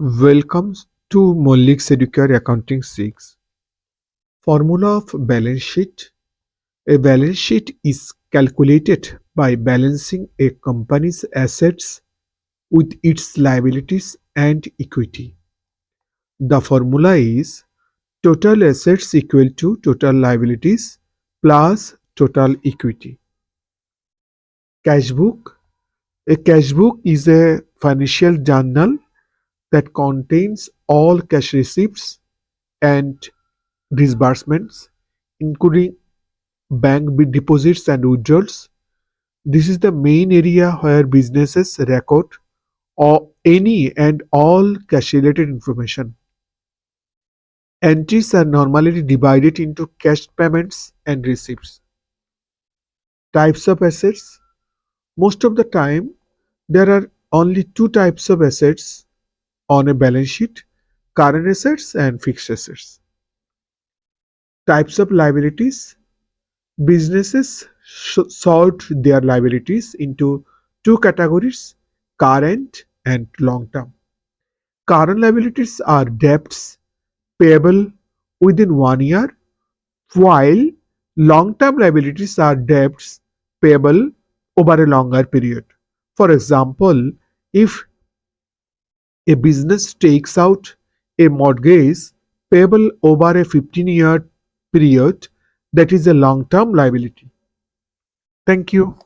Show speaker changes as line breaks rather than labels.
Welcome to Mollik's EDUCARE Accounting 6. Formula of balance sheet. A balance sheet is calculated by balancing a company's assets with its liabilities and equity. The formula is total assets equal to total liabilities plus total equity. Cash book. A cash book is a financial journal that contains all cash receipts and disbursements, including bank deposits and withdrawals. This is the main area where businesses record or any and all cash related information. Entries are normally divided into cash payments and receipts. Types of assets. Most of the time, there are only two types of assets on a balance sheet: current assets and fixed assets. Types of liabilities. Businesses sort their liabilities into two categories: current and long term. Current liabilities are debts payable within 1 year, while long term liabilities are debts payable over a longer period. For example, if a business takes out a mortgage payable over a 15-year period, that is a long term liability. Thank you.